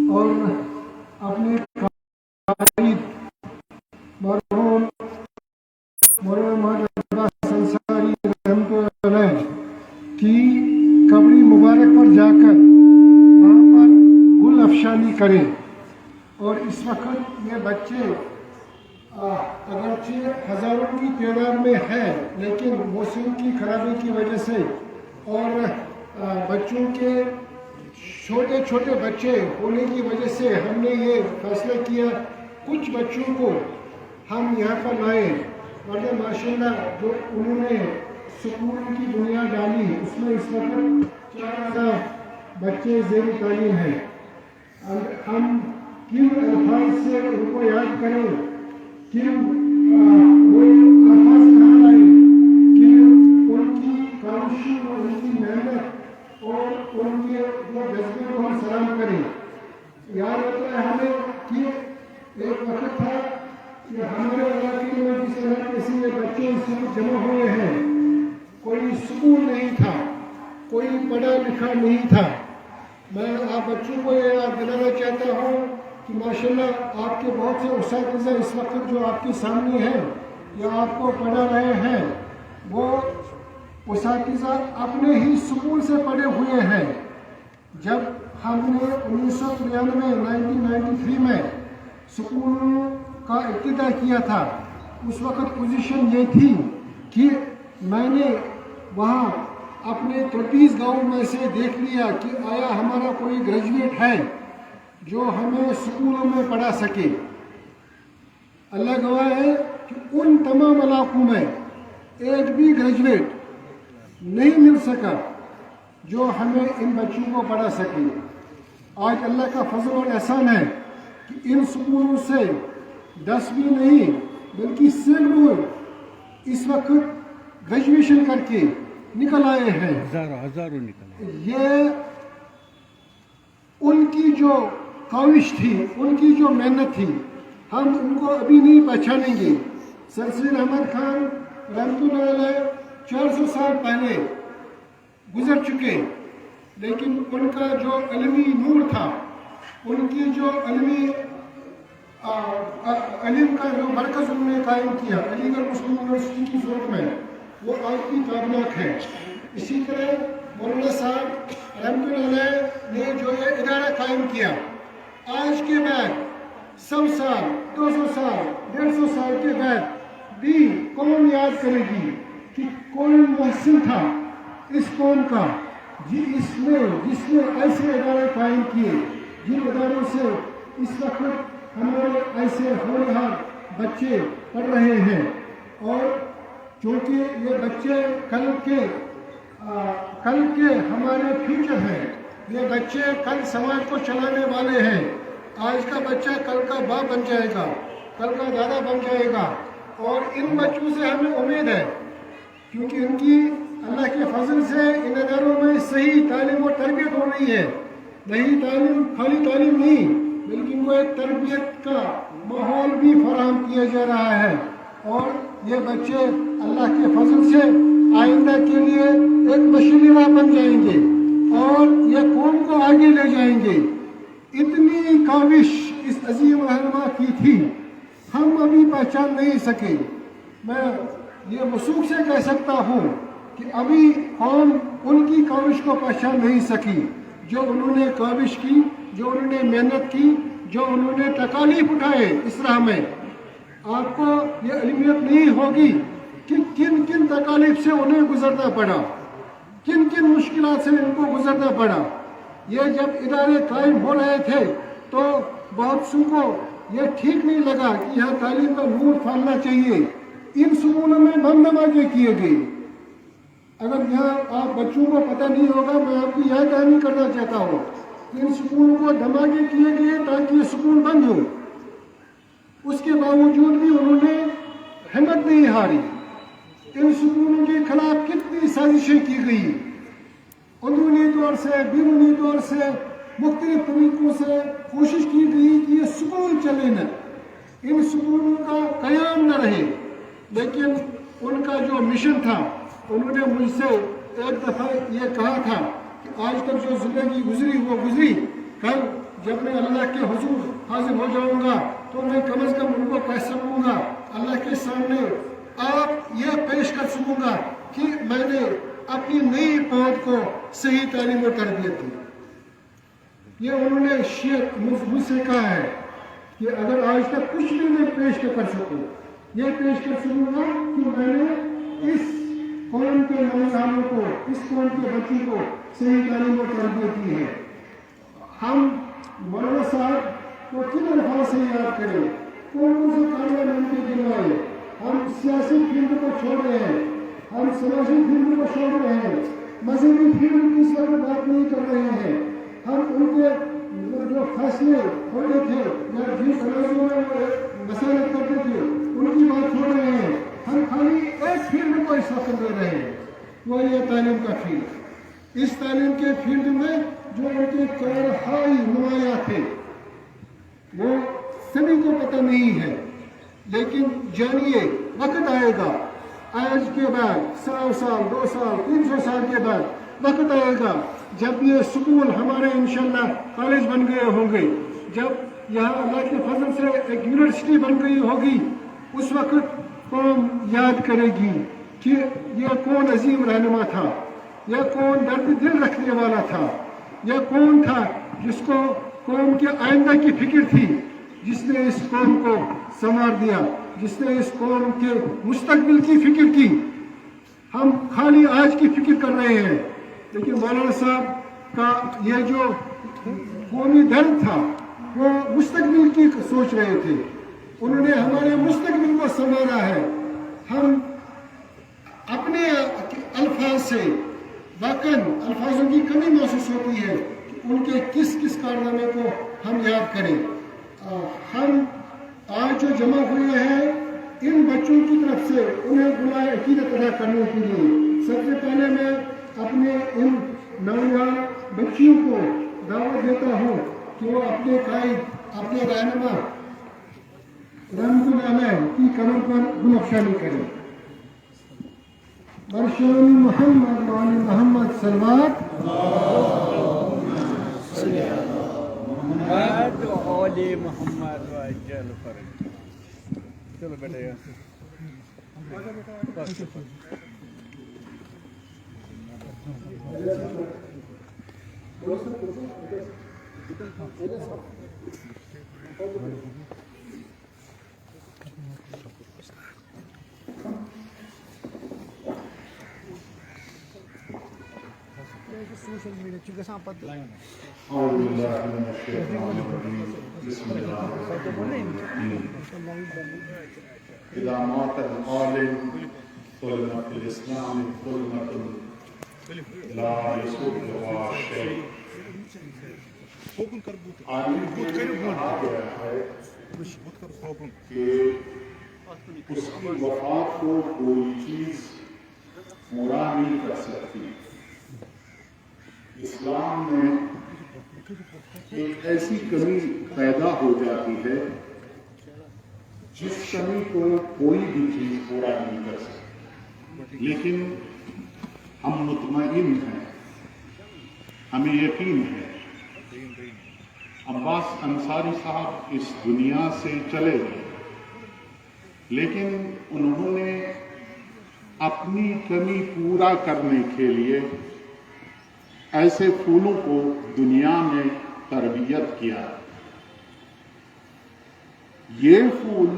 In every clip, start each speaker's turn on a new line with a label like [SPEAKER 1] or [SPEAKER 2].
[SPEAKER 1] اور اپنے مرحوم مولانا عباس انصاری رحمۃ اللہ علیہ کی قبری مبارک پر جا کر وہاں پر گل افشانی کریں. اور اس وقت یہ بچے اگرچہ ہزاروں کی تعداد میں ہے، لیکن موسم کی خرابی کی وجہ سے اور بچوں کے چھوٹے چھوٹے بچے ہونے کی وجہ سے ہم نے یہ فیصلہ کیا کچھ بچوں کو ہم یہاں پر لائیں. ورنہ ماشاءاللہ جو انہوں نے سکول کی بنیاد ڈالی اس میں اس وقت 4000 بچے زیر تعلیم ہیں. ہم کن الفاظ سے ان کو یاد کریں، کن وہ الفاظ کہاں لائیں کہ ان کی کاوشوں اور ان کی محنت اور ان کے جذبے کو ہم سلام کریں. یاد رکھنا ہے ہمیں کہ ایک وقت تھا کہ ہمارے علاقے میں جس علاقے سے یہ بچے اس وقت جمع ہوئے ہیں کوئی سکول نہیں تھا، کوئی پڑھا لکھا نہیں تھا. میں آپ بچوں کو یہ یاد دلانا چاہتا ہوں کہ ماشاءاللہ آپ کے بہت سے اساتذہ اس وقت جو آپ کے سامنے ہیں یا آپ کو پڑھا رہے ہیں، وہ اساتذہ اپنے ہی سکول سے پڑھے ہوئے ہیں. جب ہم نے 1993 میں سکول کا ابتدا کیا تھا، اس وقت پوزیشن یہ تھی کہ میں نے وہاں اپنے 33 گاؤں میں سے دیکھ لیا کہ آیا ہمارا کوئی گریجویٹ ہے جو ہمیں سکولوں میں پڑھا سکے. اللہ گواہ ہے کہ ان تمام علاقوں میں ایک بھی گریجویٹ نہیں مل سکا جو ہمیں ان بچوں کو پڑھا سکے. آج اللہ کا فضل اور احسان ہے کہ ان سکولوں سے 10 بھی نہیں بلکہ سینکڑوں اس وقت گریجویشن کر کے نکل آئے ہیں. ہزاروں نکل. یہ ان کی جو کاوش تھی، ان کی جو محنت تھی، ہم ان کو ابھی نہیں پہچانیں گے. سر سید احمد خان رحمۃ اللہ علیہ 400 سال پہلے گزر چکے، لیکن ان کا جو علمی نور تھا، ان کی جو علم کا جو مرکز انہوں نے قائم کیا علی گڑھ مسلم یونیورسٹی کی صورت میں، وہ آج کی قابلیت ہے. اسی طرح مولانا صاحب رحمۃ اللہ علیہ نے جو یہ ادارہ قائم کیا، آج کے بعد 100 سال 200 سال 150 سال کے بعد بھی قوم یاد کرے گی کہ کوئی محسن تھا اس قوم کا جس نے ایسے ادارے قائم کیے جن اداروں سے اس وقت ہمارے ایسے ہونہار بچے پڑھ رہے ہیں. اور چونکہ یہ بچے کل کے ہمارے فیوچر ہیں، یہ بچے کل سماج کو چلانے والے ہیں. آج کا بچہ کل کا باپ بن جائے گا، کل کا دادا بن جائے گا. اور ان بچوں سے ہمیں امید ہے کیونکہ ان کی اللہ کے فضل سے ان اداروں میں صحیح تعلیم و تربیت ہو رہی ہے. نہیں تعلیم خالی تعلیم نہیں بلکہ وہ ایک تربیت کا ماحول بھی فراہم کیا جا رہا ہے. اور یہ بچے اللہ کے فضل سے آئندہ کے لیے ایک مشعل راہ بن جائیں گے اور یہ قوم کو آگے لے جائیں گے. اتنی کاوش اس عظیم رہنما کی تھی، ہم ابھی پہچان نہیں سکے. میں یہ وثوق سے کہہ سکتا ہوں کہ ابھی قوم ان کی کاوش کو پہچان نہیں سکی جو انہوں نے کاوش کی، جو انہوں نے محنت کی، جو انہوں نے تکالیف اٹھائے اس راہ میں. آپ کو یہ علمیت نہیں ہوگی کہ کن کن تکالیف سے انہیں گزرنا پڑا، کن کن مشکلات سے ان کو گزرنا پڑا. یہ جب ادارے قائم ہو رہے تھے تو بہت سو کو یہ ٹھیک نہیں لگا کہ یہاں تعلیم کا نور پھیلنا چاہیے. ان سکولوں میں بم دھماکے کیے گئے. اگر یہاں آپ بچوں کو پتہ نہیں ہوگا، میں آپ کی یہ کہانی کرنا چاہتا ہوں کہ ان سکولوں کو دھماکے کیے گئے تاکہ یہ سکول بند ہو. اس کے باوجود بھی انہوں نے ہمت نہیں ہاری. ان سکولوں کے خلاف کتنی سازشیں کی گئی، اندرونی طور سے بیرونی طور سے مختلف طریقوں سے کوشش کی گئی کہ یہ سکول چلے نہ، ان سکولوں کا قیام نہ رہے. لیکن ان کا جو مشن تھا، انہوں نے مجھ سے ایک دفعہ یہ کہا تھا کہ آج تک جو زندگی گزری وہ گزری، کل جب میں اللہ کے حضور حاضر ہو جاؤں گا تو میں کم از کم ان کو کہہ سکوں گا اللہ کے سامنے، آپ یہ پیش کر سکوں گا کہ میں نے اپنی نئی پود کو صحیح تعلیم و تربیت دی۔ یہ انہوں نے شیئر مجھ سے کہا ہے کہ اگر آج تک کچھ بھی میں پیش کر سکوں، یہ پیش کر سکوں گا کہ میں نے اس قوم کے نوجوانوں کو، اس قوم کے بچوں کو صحیح تعلیم و تربیت دی ہے۔ ہم مولانا صاحب کو کن الفاظ سے یاد کریں، کون سے کامیاب ان کے دلوائے، ہم سیاسی فیلڈ کو چھوڑ رہے ہیں، ہم سماجی فیلڈ کو چھوڑ رہے ہیں، مذہبی فیلڈ کی سب بات نہیں کر رہے ہیں، ہم ان کے جو فیصلے ہوتے تھے یا جن سماجوں میں مسائل کرتے تھے ان کی بات چھوڑ رہے ہیں، ہم خالی ایک فیلڈ کو اس وقت دے رہے ہیں، وہ یہ تعلیم کا فیلڈ۔ اس تعلیم کے فیلڈ میں جو ان کے چارہائی نمایاں تھے وہ سبھی کو پتہ نہیں ہے، لیکن جانیے وقت آئے گا، آج کے بعد 100 سال 200 سال 300 سال کے بعد وقت آئے گا جب یہ سکول ہمارے انشاءاللہ کالج بن گئے ہوں گے، جب یہاں اللہ کے فضل سے ایک یونیورسٹی بن گئی ہوگی، اس وقت قوم یاد کرے گی کہ یہ کون عظیم رہنما تھا، یہ کون درد دل رکھنے والا تھا، یہ کون تھا جس کو قوم کے آئندہ کی فکر تھی، جس نے اس قوم کو سنوار دیا، جس نے اس قوم کے مستقبل کی فکر کی۔ ہم خالی آج کی فکر کر رہے ہیں، لیکن مولانا صاحب کا یہ جو قومی درد تھا وہ مستقبل کی سوچ رہے تھے، انہوں نے ہمارے مستقبل کو سنوارا ہے۔ ہم اپنے الفاظ سے واقعی الفاظوں کی کمی محسوس ہوتی ہے، ان کے کس کس کارنامے کو ہم یاد کریں۔ ہم آج جو جمع ہوئے ہیں ان بچوں کی طرف سے انہیں بلائے عقیدت ادا کرنے کے لیے، سب سے پہلے میں اپنے ان نوجوان بچیوں کو دعوت دیتا ہوں کہ وہ اپنے قائد، اپنے رہنما رحمۃ اللہ علیہ کی قدم پر گل افشانی کریں۔ برشان محمد وعلی محمد صلوات
[SPEAKER 2] محمد چلو بیٹا سوشل میڈیا چھ گژھان پتہ
[SPEAKER 3] إذا مات العالم ظلمت الإسلام ظلمة لا يصدها شيء۔ عالم کو کہا گیا ہے کہ اس کی وفات کو کوئی چیز پورا نہیں کر سکتی۔ اسلام میں ایک ایسی کمی پیدا ہو جاتی ہے جس کمی کو کوئی بھی چیز پورا نہیں کر سکتی، لیکن ہم مطمئن ہیں، ہمیں یقین ہے عباس انصاری صاحب اس دنیا سے چلے گئے، لیکن انہوں نے اپنی کمی پورا کرنے کے لیے ایسے پھولوں کو دنیا میں تربیت کیا۔ یہ پھول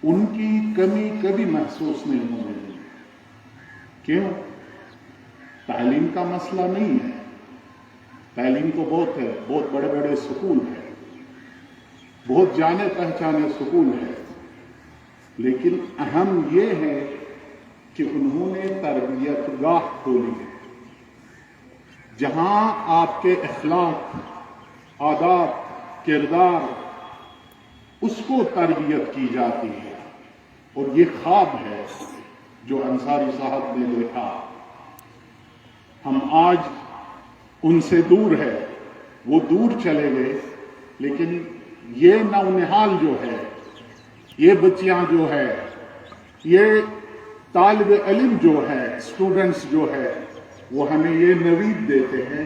[SPEAKER 3] ان کی کمی کبھی محسوس نہیں ہونے دی۔ کیوں؟ تعلیم کا مسئلہ نہیں ہے، تعلیم تو بہت ہے، بہت بڑے بڑے سکول ہیں، بہت جانے پہچانے سکول ہیں، لیکن اہم یہ ہے کہ انہوں نے تربیت گاہ کھولی ہے جہاں آپ کے اخلاق، آداب، کردار اس کو تربیت کی جاتی ہے، اور یہ خواب ہے جو انصاری صاحب نے دیکھا۔ ہم آج ان سے دور ہے، وہ دور چلے گئے، لیکن یہ نونہال جو ہے، یہ بچیاں جو ہے، یہ طالب علم جو ہے، اسٹوڈنٹس جو ہے، وہ ہمیں یہ نوید دیتے ہیں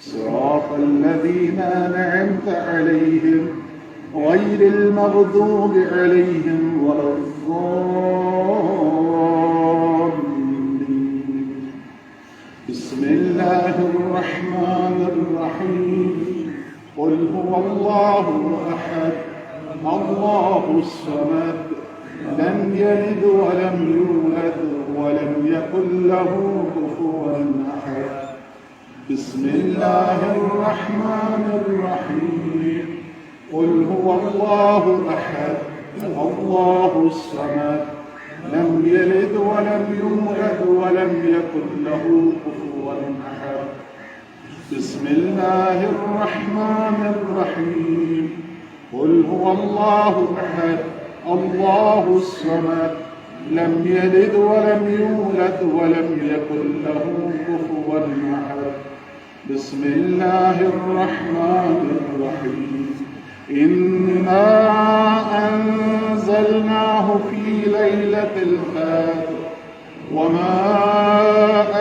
[SPEAKER 3] صراط الذين أنعمت عليهم غير المغضوب عليهم ولا الضالين. بسم الله الرحمن الرحيم. قل هو الله أحد الله الصمد لم يلد ولم يولد ولم يكن له كفوا أحد. بسم الله الرحمن الرحيم. قل هو الله أحد الله الصمد لم يلد ولم يولد ولم يكن له كفوا أحد. بسم الله الرحمن الرحيم. قل هو الله أحد الله الصمد لم يلد ولم يولد ولم يكن له كفوا أحد. بسم الله الرحمن الرحيم. إنا أنزلناه في ليلة القدر وما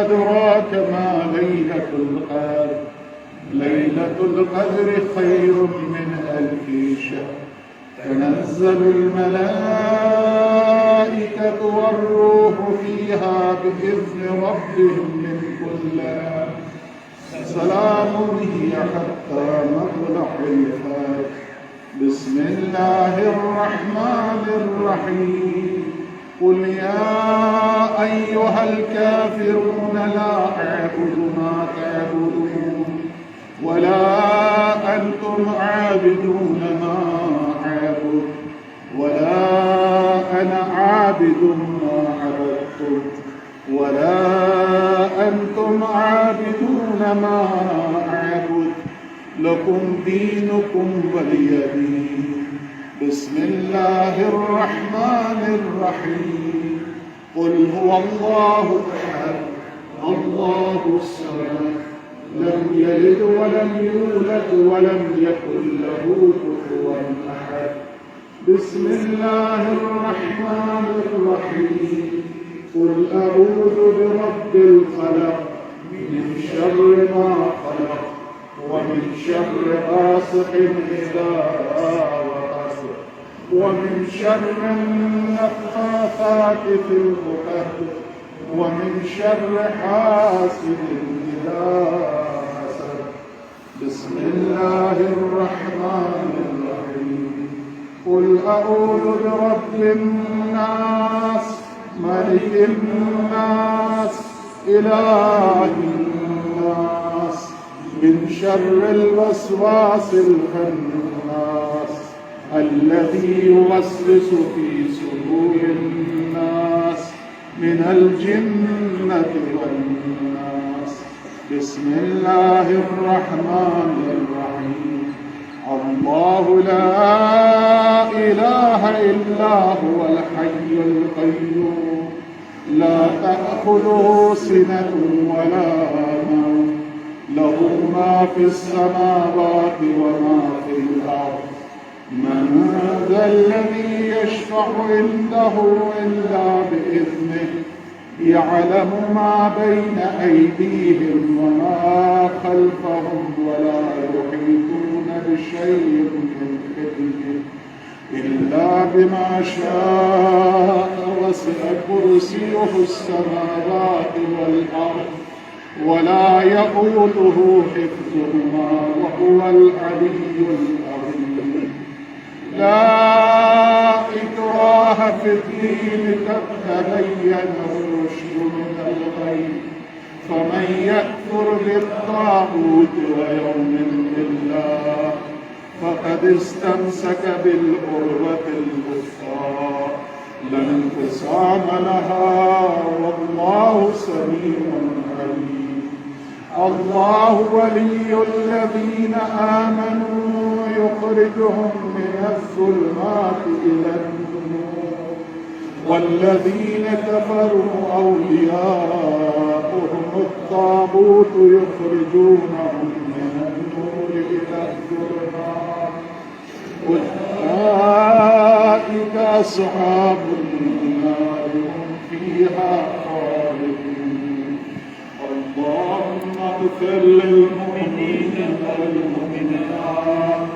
[SPEAKER 3] أدراك ما ليلة القدر. ليلة القدر خير من 1000 شهر. تنزل الملائكة والروح فيها بإذن ربهم من كل أمر. سلام هي حتى مطلع الفجر. بسم الله الرحمن الرحيم. قل يا أيها الكافرون لا أعبد ما تعبدون ولا أنتم عابدون ما أعبد ولا أنا عابد ما عبدتم ولا أنتم عابدون ما أعبد لكم دينكم ولي دين. بسم الله الرحمن الرحيم. قل هو الله أحد الله الصمد لم يلد ولم يولد ولم يكن له كفوا أحد. بسم الله الرحمن الرحيم. قل أعوذ برب الفلق من شر ما خلق ومن شر غاسق إذا وقب ومن شر النفاثات في العقد ومن شر حاسد إذا حسد. بسم الله الرحمن الرحيم. قل أعوذ برب الناس ملك الناس إله الناس من شر الوسواس الخناس الذي يوسوس في صدور الناس من الجنة والناس. بسم الله الرحمن الرحيم. الله لا إله إلا هو الحي القيوم لا تأخذه سنة ولا نوم له ما في السماوات وما في الأرض. من ذا الذي يشفع عنده إلا بإذنه يعلم ما بين أيديهم وما خلفهم ولا يحيطون بشيء من علمه إلا بما شاء. وسع كرسيه السماوات والأرض ولا يئوده حفظهما وهو العلي العظيم. لا إكراه في الدين قد تبين الرشد من الغي. فمن يكفر بالطاغوت ويؤمن بالله فقد استمسك بالعروة الوثقى لا انفصام لها والله سميع عليم. الله ولي الذين آمنوا يخرجهم من الظلمات إلى النور والذين كفروا أولياؤهم الطاغوت يخرجونهم من النور إلى الظلمات. أولئك أصحاب النار هم فيها خالدون. اللهم اغفر للمؤمنين والمؤمنات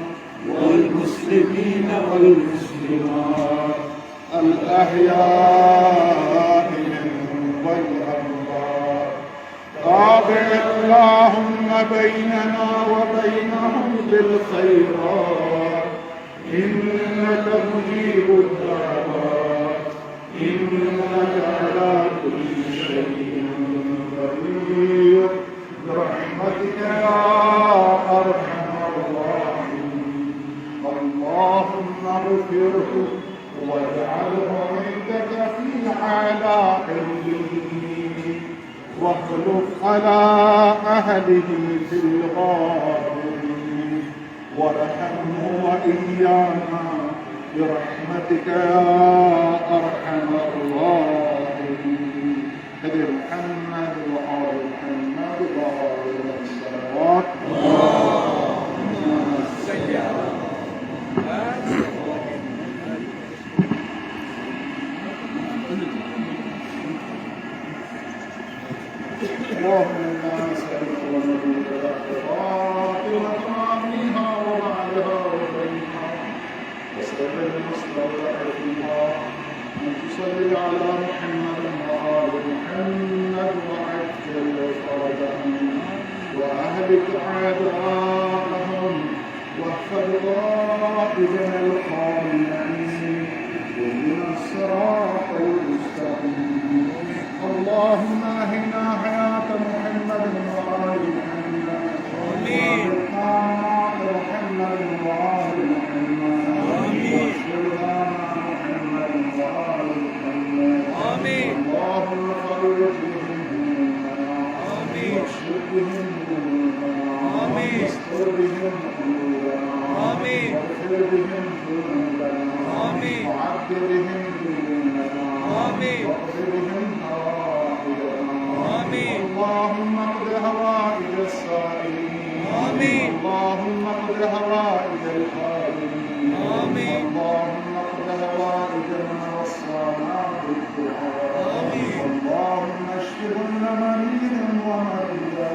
[SPEAKER 3] والمسلمين والمسلمات الأحياء منهم والأموات. تابع اللهم بيننا وبينهم بالخيرات إنك مجيب الدعوات إنك على كل شيء قدير. برحمتك يا أرحم الراحمين. اللهم اغفره واجعله عندك في أعلى عليين واخلف على أهله في الغابرين وارحمه وإيانا برحمتك يا أرحم الراحمين. هدي محمد وآل محمد وآل الصلوات. اللهم إنا نسألك ونعوذ بالخيرات وطعامها وبعدها وبينها واستغفر المستودع فيها أن تصلي على محمد وآل محمد وعجل فرجهم وأهلك أعداءهم واحفظ غائبنا الخالدين ومن الصراط المستقيم. اللهم أهنا حياة محمد وآل محمد وإقامة محمد وآل محمد واشفنا محمد وآل محمد. اللهم فرج بهم ذنوبنا واشف بهم ذنوبنا واستر بهم ذنوبنا واغفر بهم ذنوبنا وعد بهم ذنوبنا واغفر بهم اللهم اقض هوائج السائلين. اللهم اقض هوائج الحائلين. اللهم اقض هوائج من وصانا بالدعاء. اللهم اشف كل مريض ومريضا.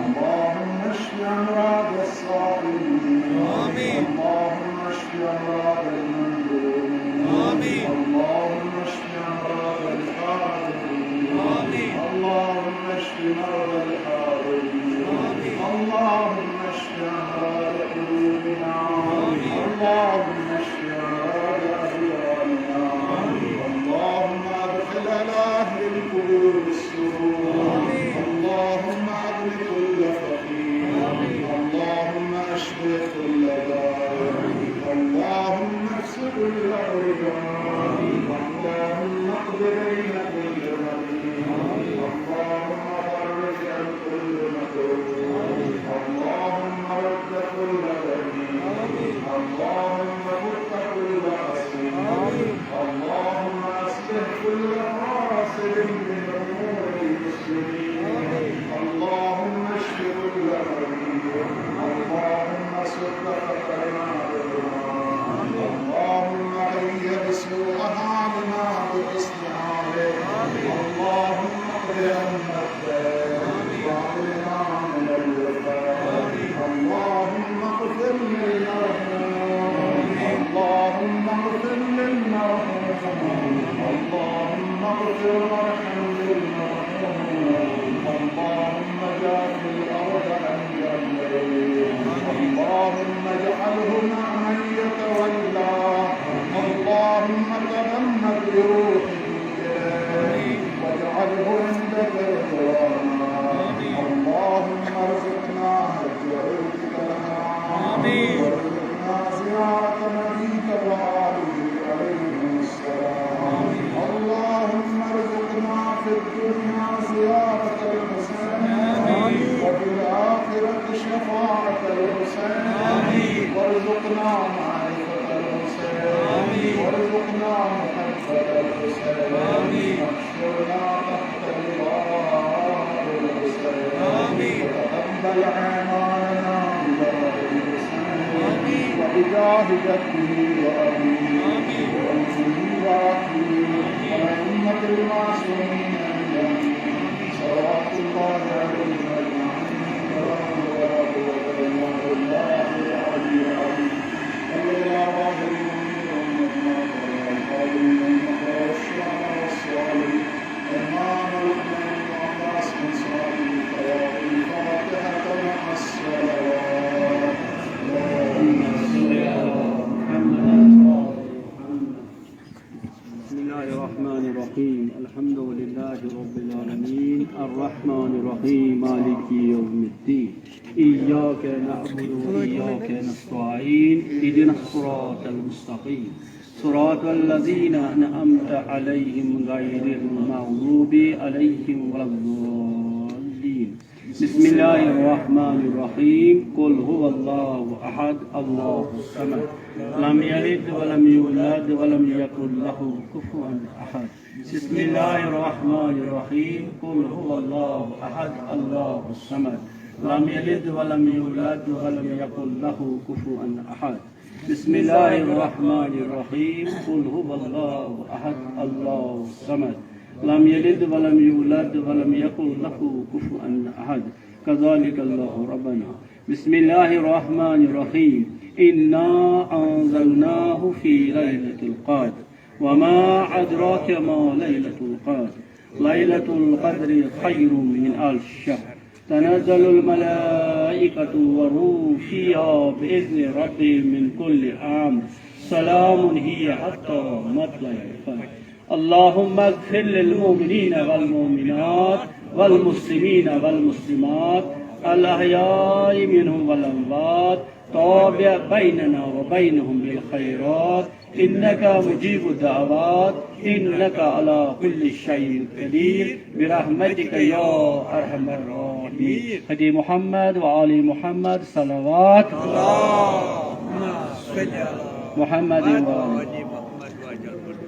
[SPEAKER 3] اللهم اشف امراض الصائمين. اللهم اشف امراض المنذورين. اللهم اشف امراض واجعلهما من يتولاه اللهم تغمد بروحه واجعله عندك رضوانا اللهم ارزقنا حج بيتك الحرام وارزقنا زيارة نبيك وآله عليهم السلام اللهم ارزقنا في الدنيا زيارة الحسين وفي الآخرة شفاعة الحسين وارزقنا معرفة الحسين وارزقنا محبة الحسين واحشرنا تحت لواء الحسين وتقبل أعمالنا ببركة الحسين وبجاه جده وأبيه وأمه وأخيه وأئمة المعصومين أجمعين صلوات الله عليهم أجمعين ولا قوة إلا بالله العلي العظيم صلى الله عليه وسلم والشرع والصالحين إمام الأمم وعباس بن صالح الخياطي الفاتحة مع الصلوات
[SPEAKER 2] بسم الله الرحمن الرحيم الحمد لله رب العالمين الرحمن الرحيم مالك يوم الدين إياك نعبد وإياك نستعين اهدنا الصراط المستقيم صراط الذين أنعمت عليهم غير المغضوب عليهم ولا الضالين بسم الله الرحمن الرحيم قل هو الله أحد الله الصمد لم يلد ولم يولد ولم يكن له كفوا أحد بسم الله الرحمن الرحيم قل هو الله أحد الله الصمد لم يلد ولم يولد ولم يكن له كفوا أحد بسم الله الرحمن الرحيم قل هو الله أحد الله الصمد لم يلد ولم يولد ولم يكن له كفوا أحد كذلك الله ربنا بسم الله الرحمن الرحيم إنا أنزلناه في ليلة القدر وما أدراك ما ليلة القدر ليلة القدر خير من ألف شهر تنزل الملائكة والروح فيها بإذن ربهم من كل أمر سلام هي حتى مطلع الفجر اللهم اغفر للمؤمنين والمؤمنات والمسلمين والمسلمات الأحياء منهم والأموات تابع بيننا وبينهم بالخيرات إنك مجيب الدعوات إنك على كل شيء قدير برحمتك يا أرحم الراحمين هدي محمد وآل محمد صلوات محمد وآل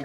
[SPEAKER 2] 1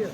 [SPEAKER 4] Yes.